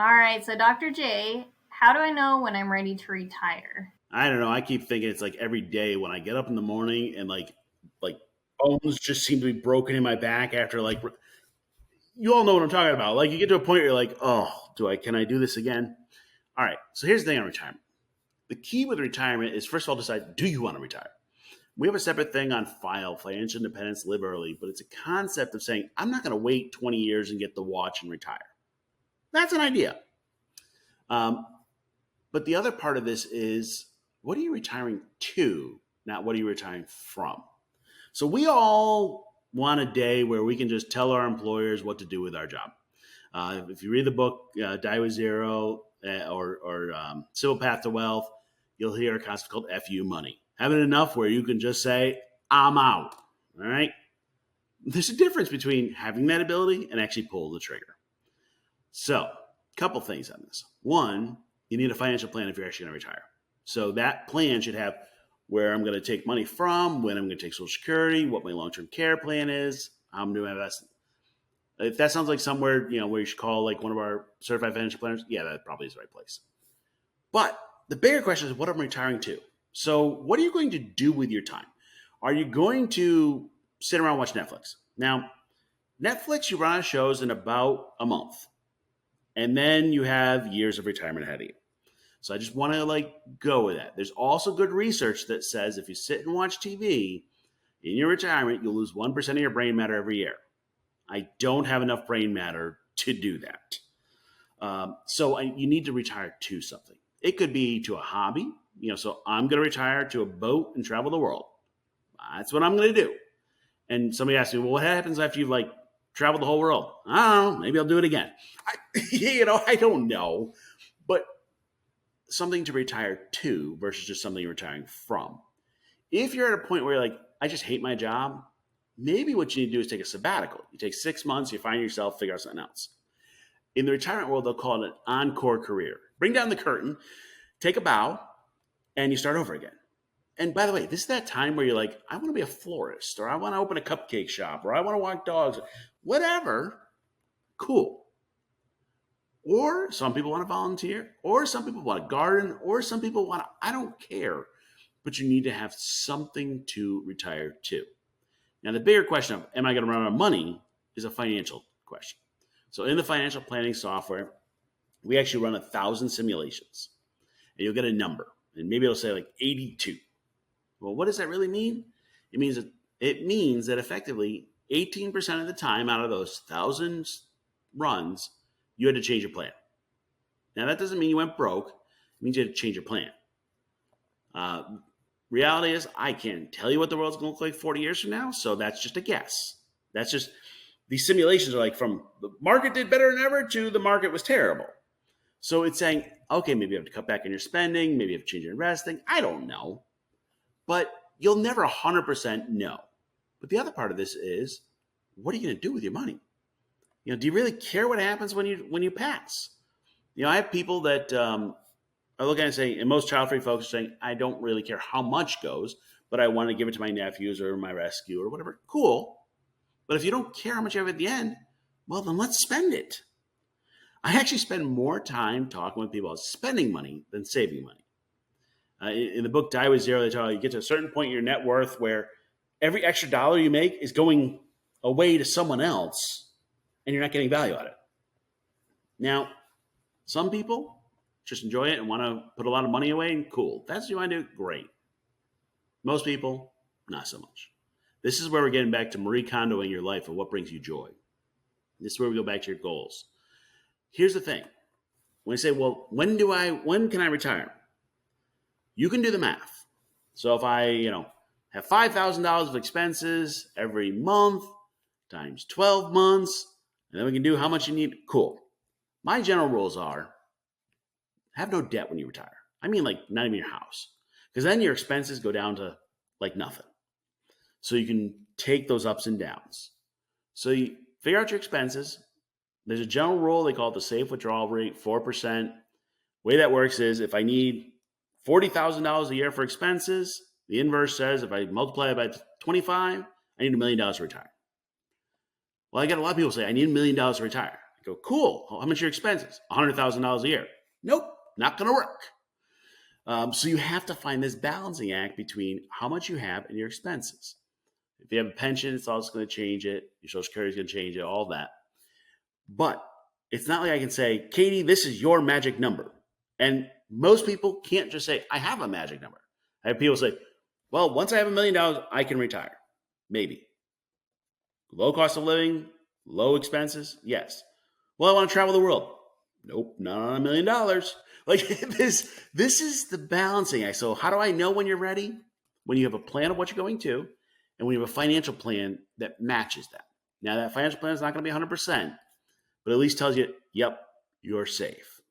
All right, so Dr. J, how do I know when I'm ready to retire? I don't know. I keep thinking it's like every day when I get up in the morning and like bones just seem to be broken in my back after you all know what I'm talking about. Like you get to a point where you're like, oh, do I can I do this again? All right. So here's the thing on retirement. The key with retirement is first of all decide, do you want to retire? We have a separate thing on file, financial independence, live early, but it's a concept of saying, I'm not going to wait 20 years and get the watch and retire. That's an idea. Um, but the other part of this is, what are you retiring to, not what are you retiring from? So we all want a day where we can just tell our employers what to do with our job. If you read the book Die with Zero or Civil Path to Wealth, you'll hear a concept called FU money. Having enough where you can just say, I'm out. All right. There's a difference between having that ability and actually pull the trigger. So, a couple things on this. One, you need a financial plan if you're actually going to retire. So that plan should have where I'm going to take money from, when I'm going to take Social Security, what my long-term care plan is, how I'm doing my investing. If that sounds like somewhere, where you should call like one of our certified financial planners, yeah, that probably is the right place. But the bigger question is what I'm retiring to. So what are you going to do with your time? Are you going to sit around and watch Netflix? Now, Netflix, you run out of shows in about a month. And then you have years of retirement ahead of you. So I just want to go with that. There's also good research that says if you sit and watch TV in your retirement, you'll lose 1% of your brain matter every year. I don't have enough brain matter to do that. You need to retire to something. It could be to a hobby. So I'm going to retire to a boat and travel the world. That's what I'm going to do. And somebody asked me, well, what happens after you've traveled the whole world? I don't know. Maybe I'll do it again. I don't know. But something to retire to versus just something you're retiring from. If you're at a point where you're like, I just hate my job, maybe what you need to do is take a sabbatical. You take 6 months, you find yourself, figure out something else. In the retirement world, they'll call it an encore career. Bring down the curtain, take a bow, and you start over again. And by the way, this is that time where you're like, I want to be a florist, or I want to open a cupcake shop, or I want to walk dogs, whatever. Cool. Or some people want to volunteer, or some people want to garden, or some people want to, I don't care. But you need to have something to retire to. Now, the bigger question of, am I going to run out of money, is a financial question. So in the financial planning software, we actually run 1,000 simulations. And you'll get a number. And maybe it'll say 82. Well, what does that really mean? It means that effectively 18% of the time out of those 1,000 runs, you had to change your plan. Now, that doesn't mean you went broke. It means you had to change your plan. Reality is, I can't tell you what the world's going to look like 40 years from now, so that's just a guess. That's just, these simulations are from the market did better than ever to the market was terrible. So it's saying, okay, maybe you have to cut back on your spending, maybe you have to change your investing. I don't know. But you'll never 100% know. But the other part of this is, what are you going to do with your money? Do you really care what happens when you pass? I have people that are looking and saying, and most child-free folks are saying, I don't really care how much goes, but I want to give it to my nephews or my rescue or whatever. Cool. But if you don't care how much you have at the end, well, then let's spend it. I actually spend more time talking with people about spending money than saving money. In the book Die with Zero, they tell you get to a certain point in your net worth where every extra dollar you make is going away to someone else and you're not getting value out of it. Now, some people just enjoy it and want to put a lot of money away, and cool. That's what you want to do, great. Most people, not so much. This is where we're getting back to Marie Kondoing your life and what brings you joy. This is where we go back to your goals. Here's the thing. When you say, well, when can I retire? You can do the math. So if I, have $5,000 of expenses every month times 12 months, and then we can do how much you need. Cool. My general rules are have no debt when you retire. I mean, not even your house. Because then your expenses go down to nothing. So you can take those ups and downs. So you figure out your expenses. There's a general rule. They call it the safe withdrawal rate, 4%. The way that works is if I need $40,000 a year for expenses, the inverse says if I multiply it by 25, I need $1 million to retire. Well, I get a lot of people say, I need $1 million to retire. I go, cool. How much are your expenses? $100,000 a year. Nope, not going to work. So you have to find this balancing act between how much you have and your expenses. If you have a pension, it's also going to change it. Your Social Security is going to change it, all that. But it's not like I can say, Katie, this is your magic number. And most people can't just say, I have a magic number. I have people say, well, once I have $1 million, I can retire. Maybe. Low cost of living, low expenses, yes. Well, I want to travel the world. Nope, not on $1 million. Like this is the balancing act. So how do I know when you're ready? When you have a plan of what you're going to, and when you have a financial plan that matches that. Now that financial plan is not going to be 100%, but at least tells you, yep, you're safe.